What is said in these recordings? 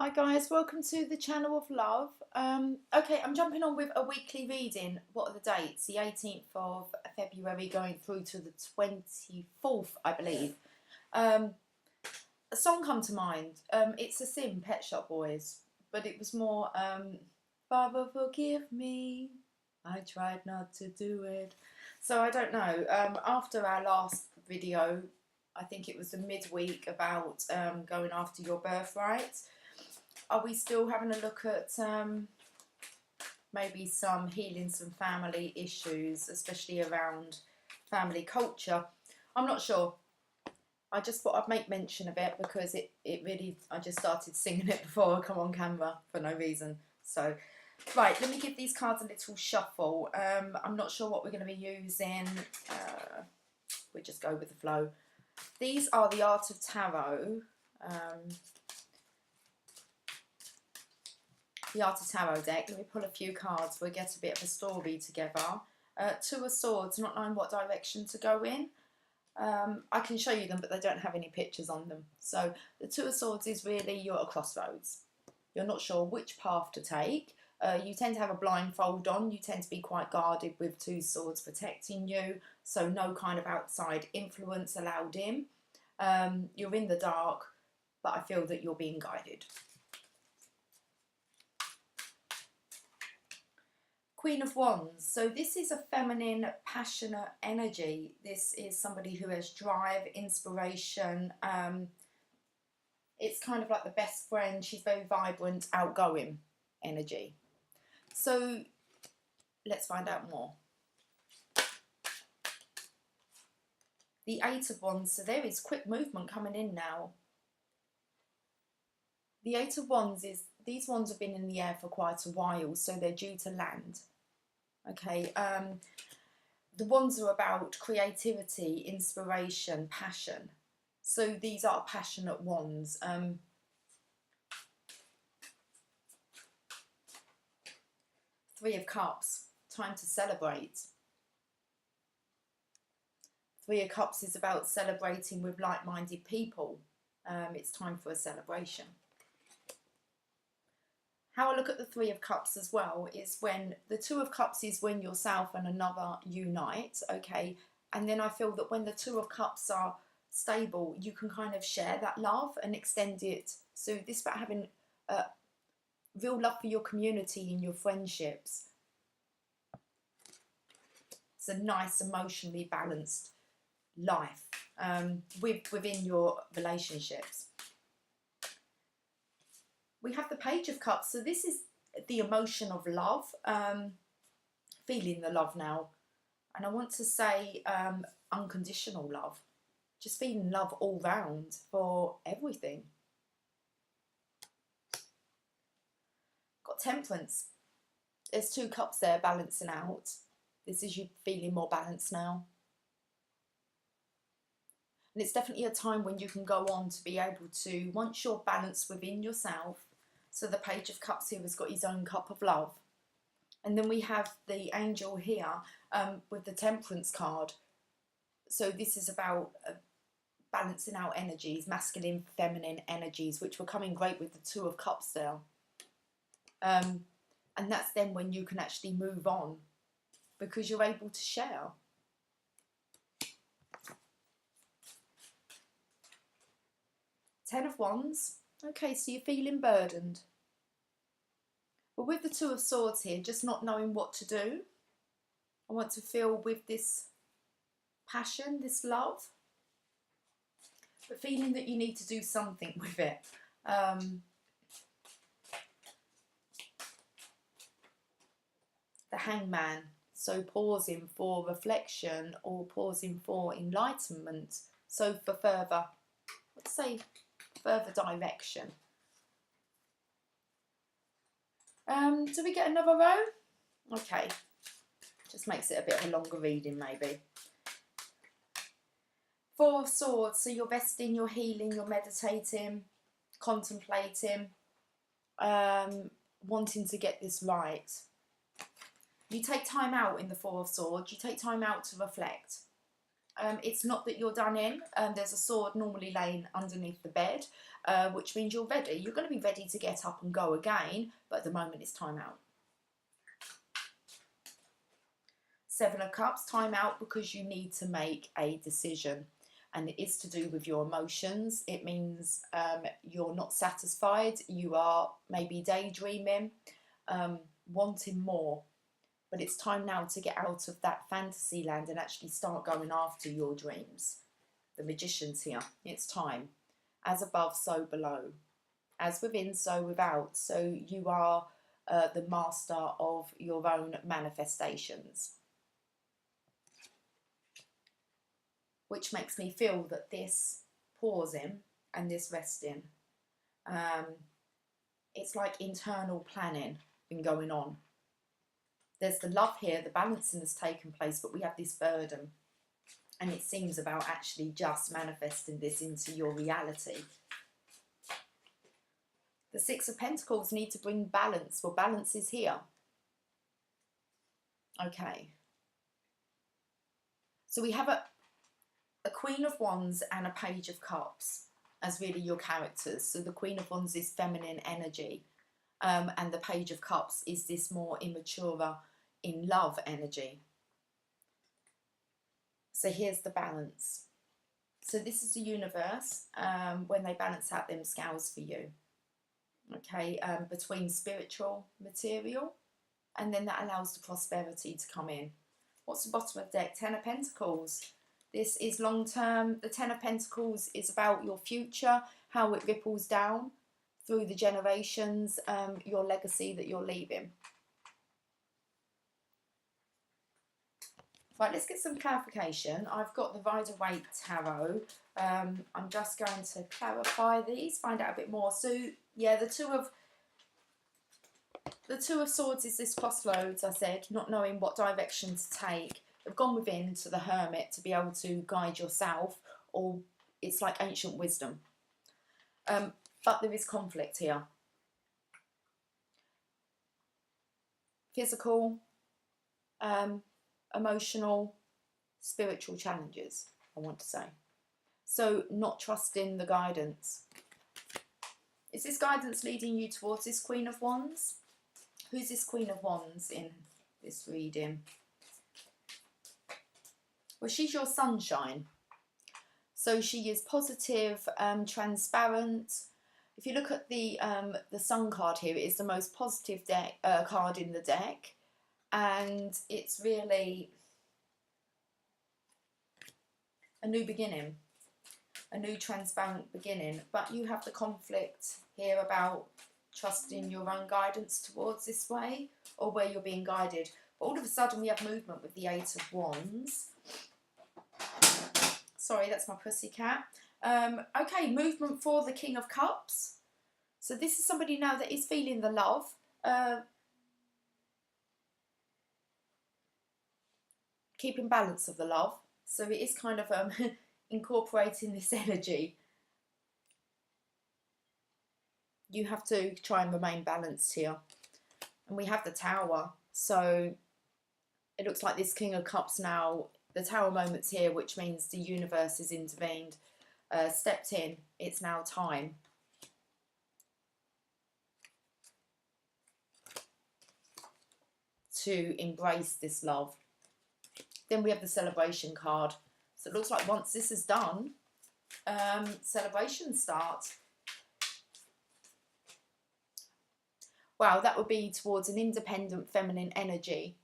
Hi guys, welcome to the channel of love. Okay, I'm jumping on with a weekly reading. What are the dates? The 18th of February going through to the 24th, I believe. A song come to mind. It's a Sim, Pet Shop Boys, but it was more Father forgive me, I tried not to do it. So I don't know. After our last video, I think it was the midweek about going after your birthright. Are we still having a look at maybe some healing some family issues, especially around family culture? I'm not sure. I just thought I'd make mention of it because it really, I just started singing it before I come on camera for no reason. So, right, let me give these cards a little shuffle. I'm not sure what we're going to be using. We just go with the flow. These are the Art of Tarot. The Art of Tarot deck. Let me pull a few cards. We'll get a bit of a story together. Two of Swords, not knowing what direction to go in. I can show you them, but they don't have any pictures on them. So the Two of Swords is really you're at a crossroads. You're not sure which path to take. You tend to have a blindfold on. You tend to be quite guarded with two swords protecting you. So no kind of outside influence allowed in. You're in the dark, but I feel that you're being guided. Queen of Wands. So this is a feminine, passionate energy. This is somebody who has drive, inspiration. It's kind of like the best friend. She's very vibrant, outgoing energy. So let's find out more. The Eight of Wands. So there is quick movement coming in now. The Eight of Wands is, these wands have been in the air for quite a while, so they're due to land. Okay, the wands are about creativity, inspiration, passion. So these are passionate wands. Three of Cups, time to celebrate. Three of Cups is about celebrating with like-minded people. It's time for a celebration. How I look at the Three of Cups as well is when the Two of Cups is when yourself and another unite, okay? And then I feel that when the Two of Cups are stable, you can kind of share that love and extend it. So this about having real love for your community and your friendships. It's a nice, emotionally balanced life within your relationships. We have the Page of Cups, so this is the emotion of love, feeling the love now. And I want to say unconditional love, just feeling love all round for everything. Got Temperance. There's two cups there balancing out. This is you feeling more balanced now. And it's definitely a time when you can go on to be able to, once you're balanced within yourself. So the Page of Cups here has got his own cup of love. And then we have the angel here with the Temperance card. So this is about balancing out energies, masculine, feminine energies, which were coming great with the Two of Cups there. And that's then when you can actually move on because you're able to share. Ten of Wands. Okay, so you're feeling burdened. But with the Two of Swords here, just not knowing what to do. I want to feel with this passion, this love, but feeling that you need to do something with it. The Hangman. So pausing for reflection or pausing for enlightenment. So for further, let's say, further direction. Do we get another row? Okay, just makes it a bit of a longer reading maybe. Four of Swords, so you're resting, you're healing, you're meditating, contemplating, wanting to get this right. You take time out in the Four of Swords, you take time out to reflect. It's not that you're done in. There's a sword normally laying underneath the bed, which means you're ready. You're going to be ready to get up and go again, but at the moment it's time out. Seven of Cups, time out because you need to make a decision. And it is to do with your emotions. It means you're not satisfied. You are maybe daydreaming, wanting more. But it's time now to get out of that fantasy land and actually start going after your dreams. The Magician's here. It's time. As above, so below. As within, so without. So you are the master of your own manifestations. Which makes me feel that this pausing and this resting, it's like internal planning been going on. There's the love here, the balancing has taken place, but we have this burden. And it seems about actually just manifesting this into your reality. The Six of Pentacles need to bring balance. Well, balance is here. Okay. So we have a Queen of Wands and a Page of Cups as really your characters. So the Queen of Wands is feminine energy. And the Page of Cups is this more immature, in love energy. So here's the balance. So this is the universe when they balance out them scales for you. Okay, between spiritual, material, and then that allows the prosperity to come in. What's the bottom of the deck? Ten of Pentacles. This is long term. The Ten of Pentacles is about your future, how it ripples down through the generations, your legacy that you're leaving. Right, let's get some clarification. I've got the Rider-Waite Tarot. I'm just going to clarify these, find out a bit more. So, yeah, the Two of Swords is this crossroads, I said, not knowing what direction to take. They've gone within to the Hermit to be able to guide yourself, or it's like ancient wisdom. But there is conflict here. Physical, emotional, spiritual challenges, I want to say. So not trusting the guidance. Is this guidance leading you towards this Queen of Wands? Who's this Queen of Wands in this reading? Well, she's your sunshine. So she is positive, transparent. If you look at the Sun card here, it is the most positive card in the deck. And it's really a new beginning, a new transparent beginning. But you have the conflict here about trusting your own guidance towards this way, or where you're being guided. But all of a sudden we have movement with the Eight of Wands. Sorry, that's my pussycat. Okay, movement for the King of Cups. So this is somebody now that is feeling the love. Keeping balance of the love. So it is kind of incorporating this energy. You have to try and remain balanced here. And we have the Tower. So it looks like this King of Cups now, the Tower moment's here, which means the universe has intervened, stepped in. It's now time. To embrace this love. Then we have the celebration card. So it looks like once this is done, celebration starts. Wow, that would be towards an independent feminine energy.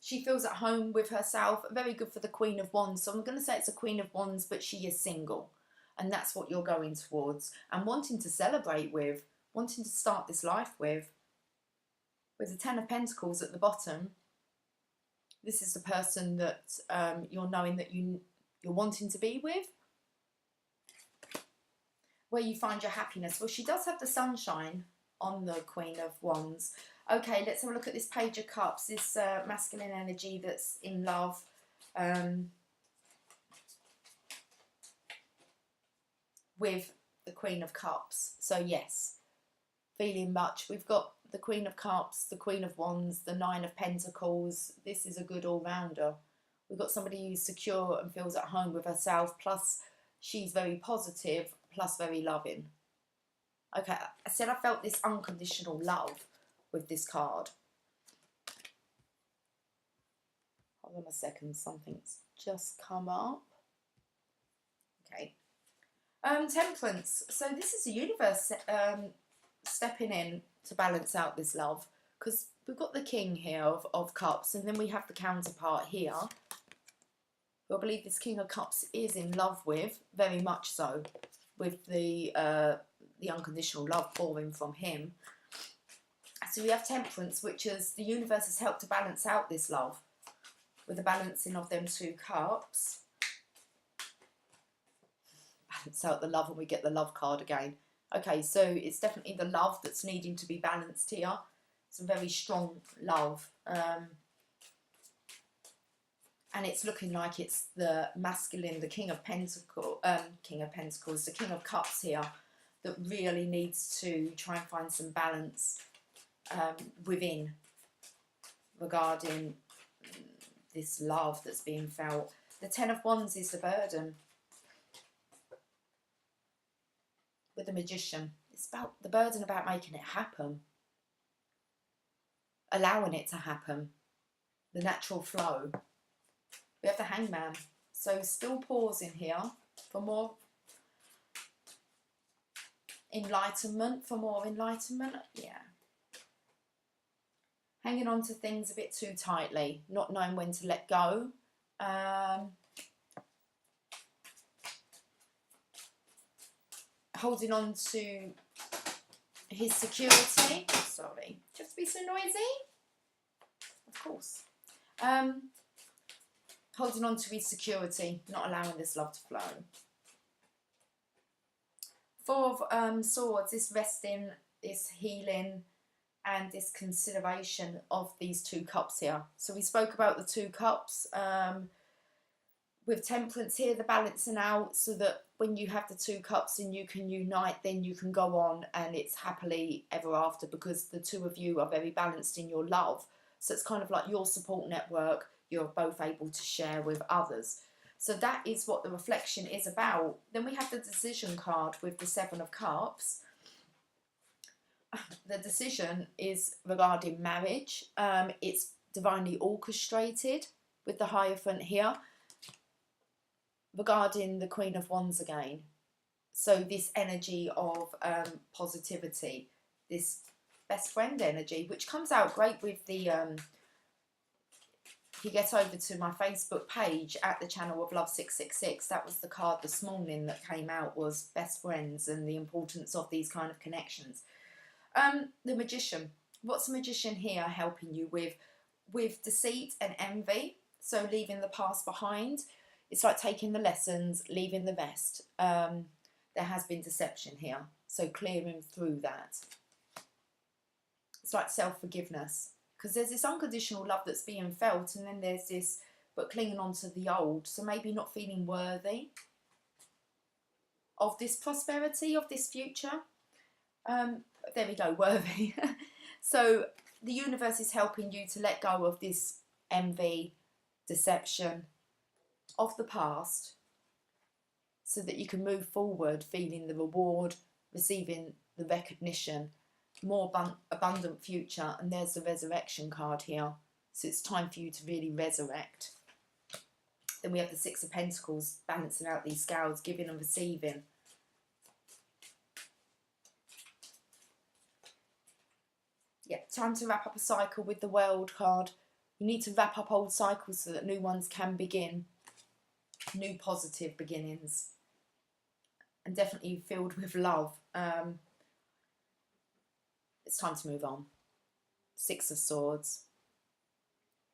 She feels at home with herself. Very good for the Queen of Wands. So I'm going to say it's a Queen of Wands, but she is single. And that's what you're going towards. And wanting to celebrate with, wanting to start this life with. With the Ten of Pentacles at the bottom, this is the person that you're knowing that you're wanting to be with. Where you find your happiness. Well, she does have the sunshine on the Queen of Wands. Okay, let's have a look at this Page of Cups, this masculine energy that's in love. With the Queen of Cups. So yes, feeling much. We've got the Queen of Cups, the Queen of Wands, the Nine of Pentacles. This is a good all-rounder. We've got somebody who's secure and feels at home with herself, plus she's very positive, plus very loving. Okay, I said I felt this unconditional love with this card. Hold on a second, something's just come up. Okay. Temperance. So this is the universe stepping in to balance out this love, because we've got the King here of Cups, and then we have the counterpart here, who I believe this King of Cups is in love with, very much so, with the unconditional love pouring from him. So we have Temperance, which is the universe has helped to balance out this love with the balancing of them two cups. Balance out the love, and we get the love card again. Okay, so it's definitely the love that's needing to be balanced here. Some very strong love. And it's looking like it's the masculine, the King of Pentacles, the King of Cups here, that really needs to try and find some balance within regarding this love that's being felt. The Ten of Wands is the burden. With the Magician, it's about the burden about making it happen, allowing it to happen, the natural flow. We have the Hangman, so still pausing here for more enlightenment, yeah. Hanging on to things a bit too tightly, not knowing when to let go. Holding on to his security. Sorry, just be so noisy. Of course. Holding on to his security, not allowing this love to flow. Four of Swords, this resting, this healing, and this consideration of these two cups here. So we spoke about the two cups. With Temperance here, the balancing out, so that when you have the two cups and you can unite, then you can go on and it's happily ever after, because the two of you are very balanced in your love. So it's kind of like your support network, you're both able to share with others. So that is what the reflection is about. Then we have the decision card with the Seven of Cups. The decision is regarding marriage. It's divinely orchestrated with the Hierophant here, regarding the Queen of Wands again. So this energy of positivity, this best friend energy, which comes out great with the, if you get over to my Facebook page at the Channel of Love 666, that was the card this morning that came out, was best friends and the importance of these kind of connections. The Magician. What's the Magician here helping you with? With deceit and envy, so leaving the past behind. It's like taking the lessons, leaving the rest. There has been deception here, so clearing through that. It's like self-forgiveness, because there's this unconditional love that's being felt, and then there's this, but clinging on to the old, so maybe not feeling worthy of this prosperity, of this future. There we go, worthy. So the universe is helping you to let go of this envy, deception of the past, so that you can move forward feeling the reward, receiving the recognition, more abundant future. And there's the resurrection card here, so it's time for you to really resurrect. Then we have the Six of Pentacles, balancing out these scales, giving and receiving. Yeah, time to wrap up a cycle with the World card. You need to wrap up old cycles so that new ones can begin. New positive beginnings, and definitely filled with love. It's time to move on. Six of Swords.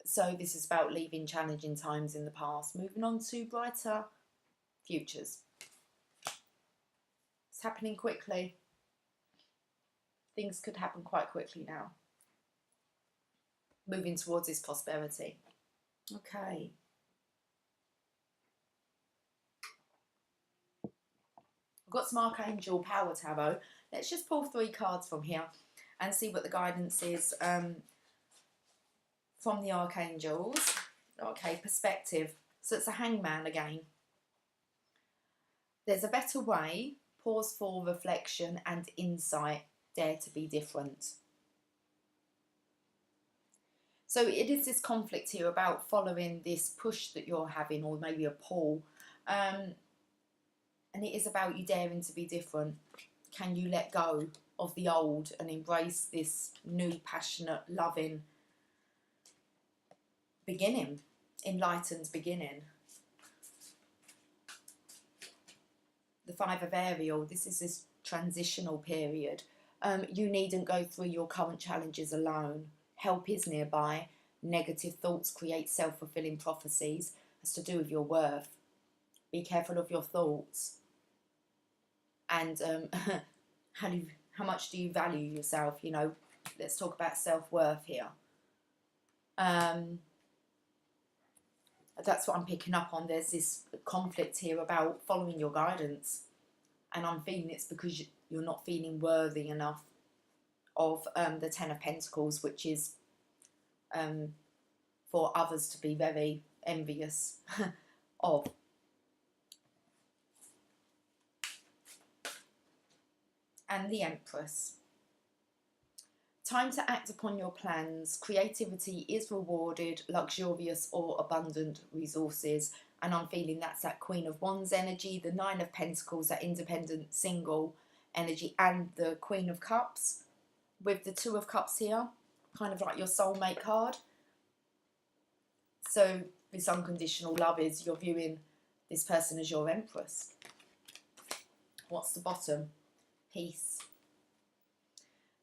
So this is about leaving challenging times in the past, moving on to brighter futures. It's happening quickly. Things could happen quite quickly now. Moving towards this prosperity. Okay. I've got some Archangel Power Tarot. Let's just pull 3 cards from here. and see what the guidance is from the archangels. Okay, perspective. So it's a hangman again. There's a better way. Pause for reflection and insight. Dare to be different. So it is this conflict here about following this push that you're having, or maybe a pull. And it is about you daring to be different. Can you let go of the old and embrace this new, passionate, loving beginning, enlightened beginning? The Five of Ariel, this is this transitional period. You needn't go through your current challenges alone. Help is nearby. Negative thoughts create self-fulfilling prophecies. It's to do with your worth. Be careful of your thoughts. And how much do you value yourself? You know, let's talk about self-worth here. That's what I'm picking up on. There's this conflict here about following your guidance, and I'm feeling it's because you're not feeling worthy enough of the Ten of Pentacles, which is for others to be very envious of. And the Empress. Time to act upon your plans. Creativity is rewarded, luxurious or abundant resources. And I'm feeling that's that Queen of Wands energy, the Nine of Pentacles, that independent, single energy, and the Queen of Cups with the Two of Cups here, kind of like your soulmate card. So this unconditional love is you're viewing this person as your Empress. What's the bottom? Peace.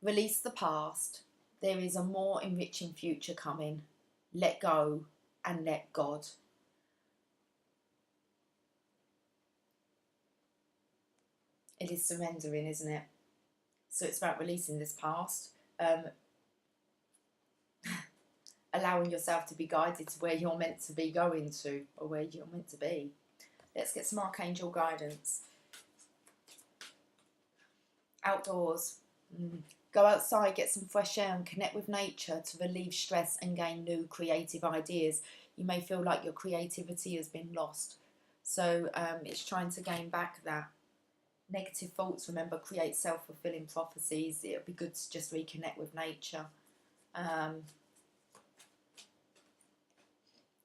Release the past. There is a more enriching future coming. Let go and let God. It is surrendering, isn't it? So it's about releasing this past. Allowing yourself to be guided to where you're meant to be going to, or where you're meant to be. Let's get some archangel guidance. Outdoors. Go outside, get some fresh air and connect with nature to relieve stress and gain new creative ideas. You may feel like your creativity has been lost. So it's trying to gain back that. Negative thoughts, remember, create self-fulfilling prophecies. It would be good to just reconnect with nature.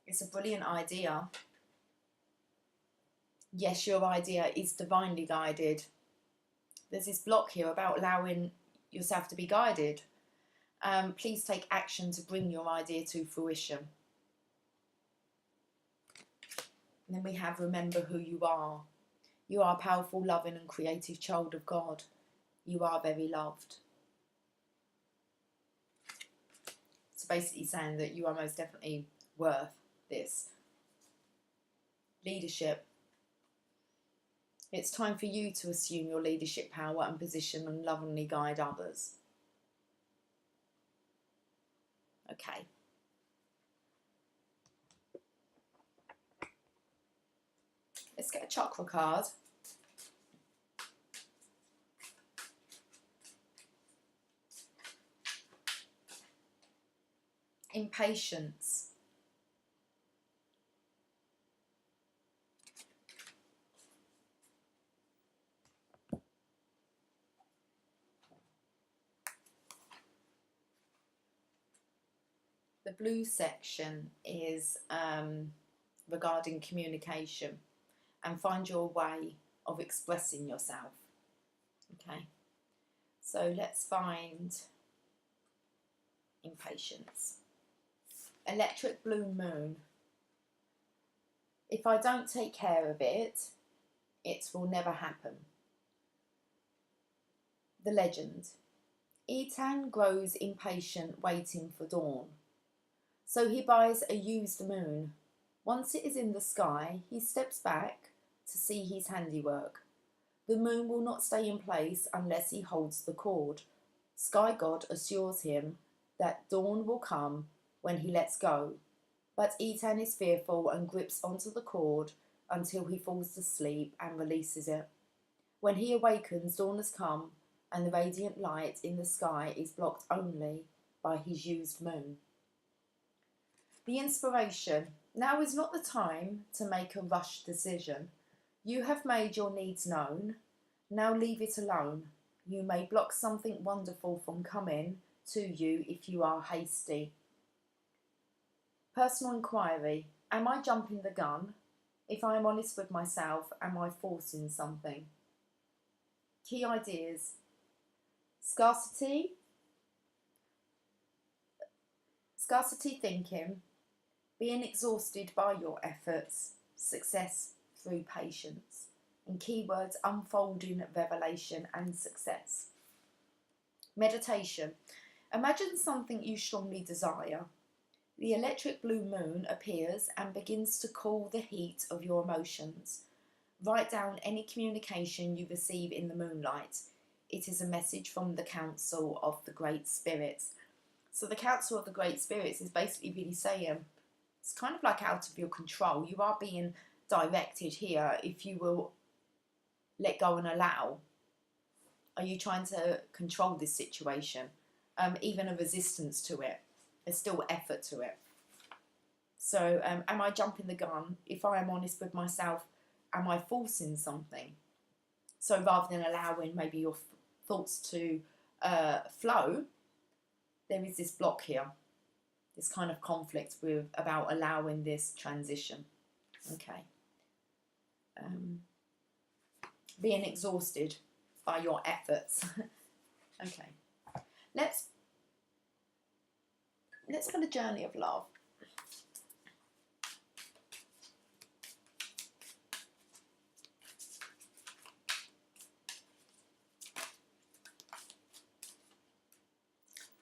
It's a brilliant idea. Yes, your idea is divinely guided. There's this block here about allowing yourself to be guided. Please take action to bring your idea to fruition. And then we have remember who you are. You are a powerful, loving and creative child of God. You are very loved. So basically saying that you are most definitely worth this. Leadership. It's time for you to assume your leadership power and position and lovingly guide others. Okay. Let's get a chakra card. Impatience. The blue section is regarding communication and find your way of expressing yourself. Okay, so let's find impatience. Electric blue moon. If I don't take care of it, it will never happen. The legend. Ethan grows impatient waiting for dawn. So he buys a used moon. Once it is in the sky, he steps back to see his handiwork. The moon will not stay in place unless he holds the cord. Sky God assures him that dawn will come when he lets go. But Ethan is fearful and grips onto the cord until he falls asleep and releases it. When he awakens, dawn has come, and the radiant light in the sky is blocked only by his used moon. The inspiration. Now is not the time to make a rushed decision. You have made your needs known. Now leave it alone. You may block something wonderful from coming to you if you are hasty. Personal inquiry. Am I jumping the gun? If I am honest with myself, am I forcing something? Key ideas. Scarcity thinking, being exhausted by your efforts, success through patience, and keywords unfolding revelation and success. Meditation. Imagine something you strongly desire. The electric blue moon appears and begins to cool the heat of your emotions. Write down any communication you receive in the moonlight. It is a message from the Council of the Great Spirits. So the Council of the Great Spirits is basically really saying, it's kind of like out of your control. You are being directed here if you will let go and allow. Are you trying to control this situation? Even a resistance to it. There's still effort to it. So am I jumping the gun? If I am honest with myself, am I forcing something? So rather than allowing maybe your thoughts to flow, there is this block here, this kind of conflict about allowing this transition. Okay. Being exhausted by your efforts. Okay. Let's put a journey of love.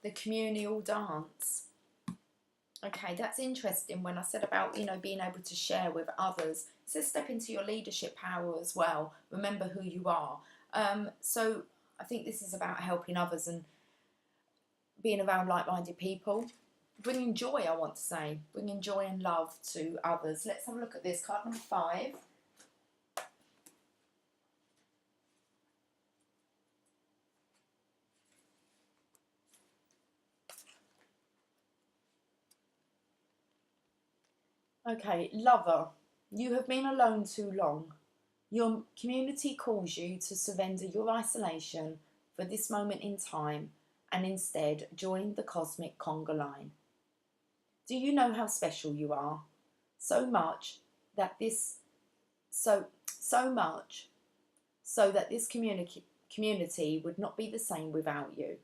The communal dance. Okay, that's interesting. When I said about, being able to share with others, it says step into your leadership power as well. Remember who you are. So I think this is about helping others and being around like-minded people. Bringing joy, I want to say. Bringing joy and love to others. Let's have a look at this. Card number 5. Okay, lover, you have been alone too long. Your community calls you to surrender your isolation for this moment in time and instead join the cosmic conga line. Do you know how special you are? So much that this community would not be the same without you.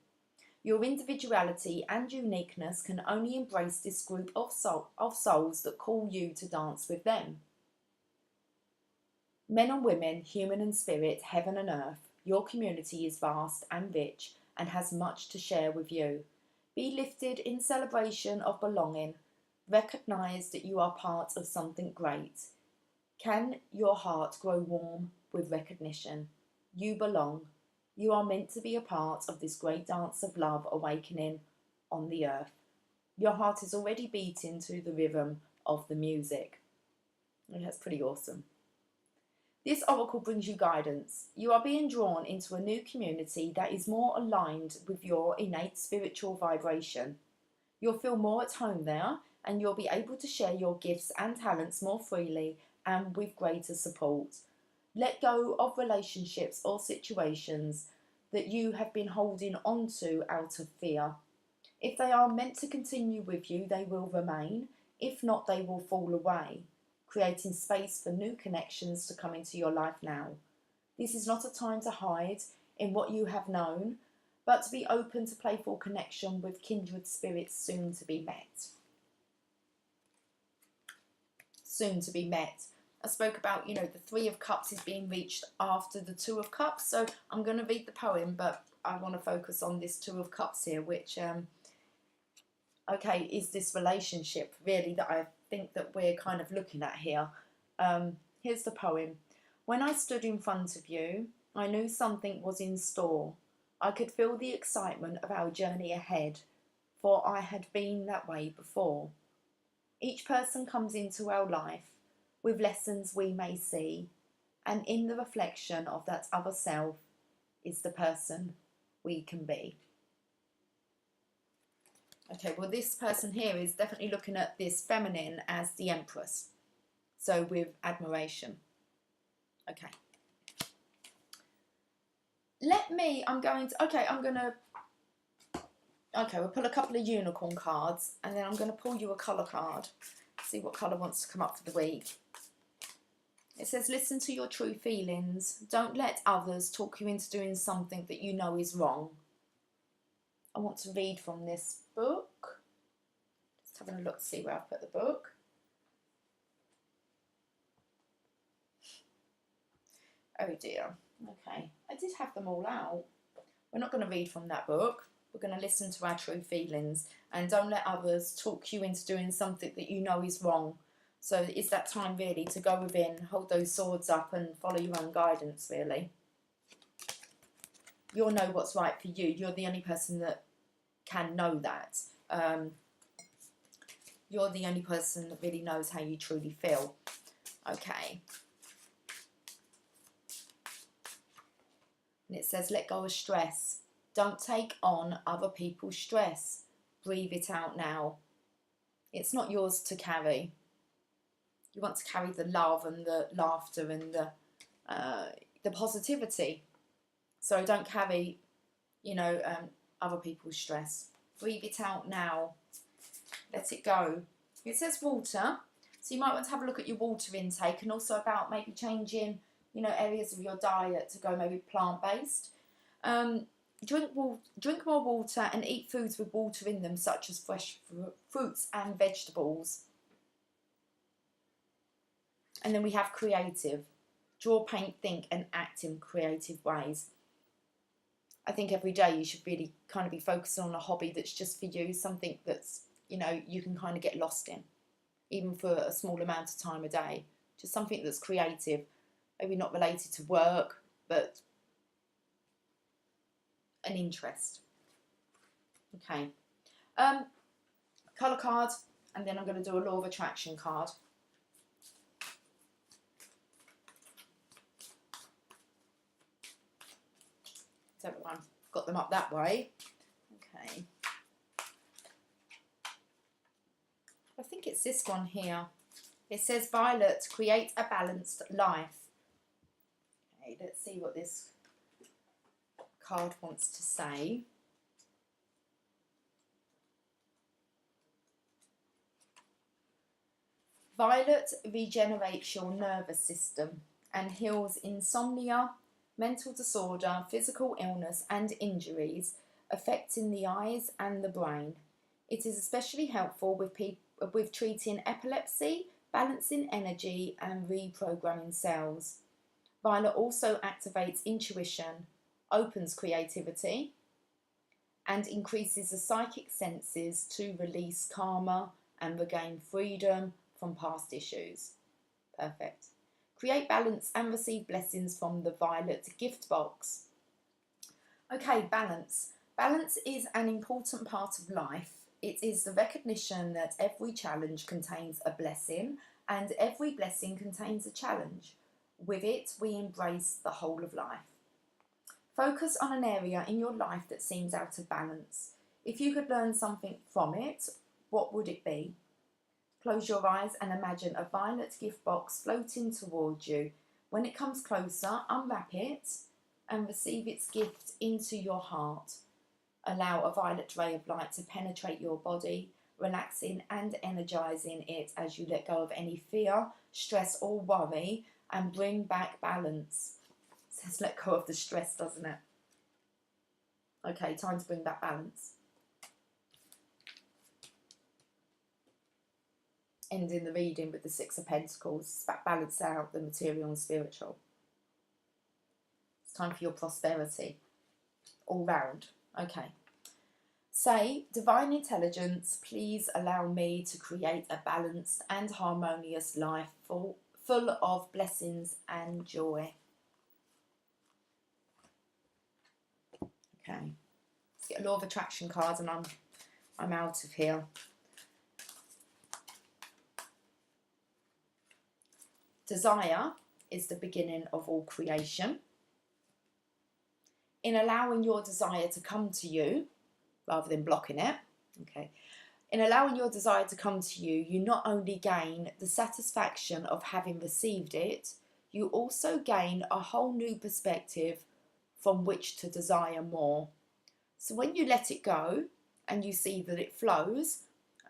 Your individuality and uniqueness can only embrace this group of souls that call you to dance with them. Men and women, human and spirit, heaven and earth, your community is vast and rich and has much to share with you. Be lifted in celebration of belonging. Recognize that you are part of something great. Can your heart grow warm with recognition? You belong. You are meant to be a part of this great dance of love awakening on the earth. Your heart is already beating to the rhythm of the music. And that's pretty awesome. This oracle brings you guidance. You are being drawn into a new community that is more aligned with your innate spiritual vibration. You'll feel more at home there, and you'll be able to share your gifts and talents more freely and with greater support. Let go of relationships or situations that you have been holding on to out of fear. If they are meant to continue with you, they will remain. If not, they will fall away, creating space for new connections to come into your life now. This is not a time to hide in what you have known, but to be open to playful connection with kindred spirits soon to be met. Soon to be met. I spoke about, the 3 of Cups is being reached after the 2 of Cups. So I'm going to read the poem, but I want to focus on this 2 of Cups here, which, is this relationship really that I think that we're kind of looking at here. Here's the poem. When I stood in front of you, I knew something was in store. I could feel the excitement of our journey ahead, for I had been that way before. Each person comes into our life with lessons we may see, and in the reflection of that other self is the person we can be. Okay, well, this person here is definitely looking at this feminine as the Empress. So with admiration. Okay. Okay, we'll pull a couple of unicorn cards, and then I'm going to pull you a colour card. See what colour wants to come up for the week. It says, listen to your true feelings. Don't let others talk you into doing something that you know is wrong. I want to read from this book. Just having a look to see where I've put the book. Oh dear. Okay, I did have them all out. We're not going to read from that book. We're going to listen to our true feelings, and don't let others talk you into doing something that you know is wrong. So it's that time really to go within, hold those swords up and follow your own guidance really. You'll know what's right for you. You're the only person that can know that. You're the only person that really knows how you truly feel. Okay. And it says, let go of stress. Don't take on other people's stress. Breathe it out now. It's not yours to carry. You want to carry the love and the laughter and the positivity. So don't carry, other people's stress. Breathe it out now. Let it go. It says water. So you might want to have a look at your water intake, and also about maybe changing, areas of your diet to go maybe plant-based. Drink more water and eat foods with water in them, such as fresh fruits and vegetables. And then we have creative. Draw, paint, think and act in creative ways. I think every day you should really kind of be focusing on a hobby that's just for you, something that's, you can kind of get lost in, even for a small amount of time a day. Just something that's creative, maybe not related to work, but an interest. Okay. Colour card, and then I'm going to do a law of attraction card. So everyone got them up that way. Okay. I think it's this one here. It says, Violet, create a balanced life. Okay, let's see what this card wants to say. Violet regenerates your nervous system and heals insomnia, mental disorder, physical illness and injuries affecting the eyes and the brain. It is especially helpful with treating epilepsy, balancing energy and reprogramming cells. Violet also activates intuition, opens creativity and increases the psychic senses to release karma and regain freedom from past issues. Perfect. Create balance and receive blessings from the Violet gift box. Okay, balance. Balance is an important part of life. It is the recognition that every challenge contains a blessing and every blessing contains a challenge. With it, we embrace the whole of life. Focus on an area in your life that seems out of balance. If you could learn something from it, what would it be? Close your eyes and imagine a violet gift box floating towards you. When it comes closer, unwrap it and receive its gift into your heart. Allow a violet ray of light to penetrate your body, relaxing and energizing it as you let go of any fear, stress or worry and bring back balance. It says let go of the stress, doesn't it? Okay, time to bring back balance. Ending the reading with the Six of Pentacles, balance out the material and spiritual. It's time for your prosperity, all round. Okay. Say, Divine Intelligence, please allow me to create a balanced and harmonious life full of blessings and joy. Okay. Let's get a Law of Attraction card and I'm out of here. Desire is the beginning of all creation. in allowing your desire to come to you rather than blocking it. Okay. In allowing your desire to come to you, you not only gain the satisfaction of having received it, you also gain a whole new perspective from which to desire more. So when you let it go and you see that it flows,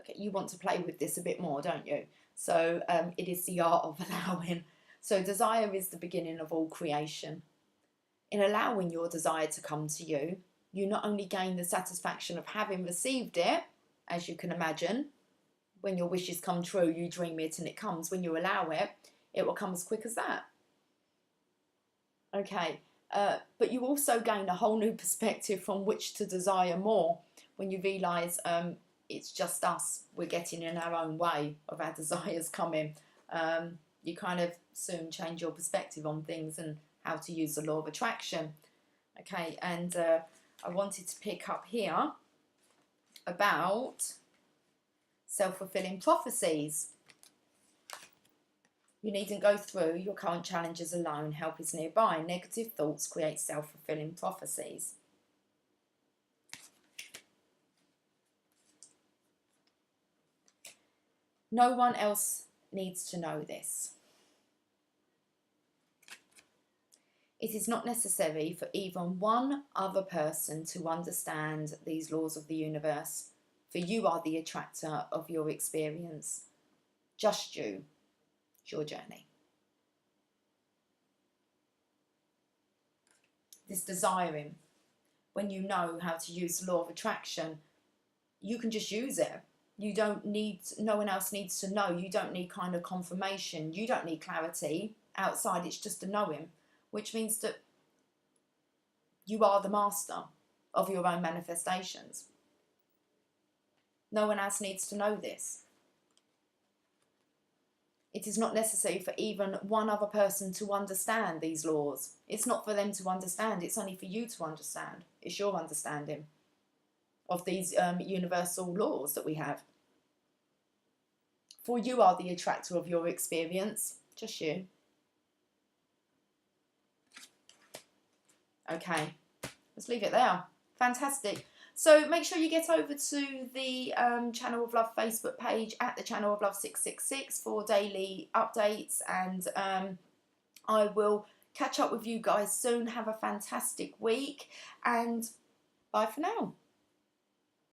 okay, you want to play with this a bit more, don't you? So it is the art of allowing. So desire is the beginning of all creation. In allowing your desire to come to you, you not only gain the satisfaction of having received it, as you can imagine, when your wishes come true, you dream it and it comes. When you allow it, it will come as quick as that. Okay, but you also gain a whole new perspective from which to desire more when you realise it's just us. We're getting in our own way of our desires coming. You kind of soon change your perspective on things and how to use the law of attraction. Okay, and I wanted to pick up here about self-fulfilling prophecies. You needn't go through your current challenges alone. Help is nearby. Negative thoughts create self-fulfilling prophecies. No one else needs to know this. It is not necessary for even one other person to understand these laws of the universe, for you are the attractor of your experience. Just you. It's your journey. This desiring, when you know how to use the law of attraction, you can just use it. You don't need, no one else needs to know. You don't need kind of confirmation. You don't need clarity outside. It's just a knowing, which means that you are the master of your own manifestations. No one else needs to know this. It is not necessary for even one other person to understand these laws. It's not for them to understand. It's only for you to understand. It's your understanding of these universal laws that we have. For you are the attractor of your experience. Just you. Okay, let's leave it there. Fantastic. So make sure you get over to the Channel of Love Facebook page at the Channel of Love 666 for daily updates, and I will catch up with you guys soon. Have a fantastic week, and bye for now.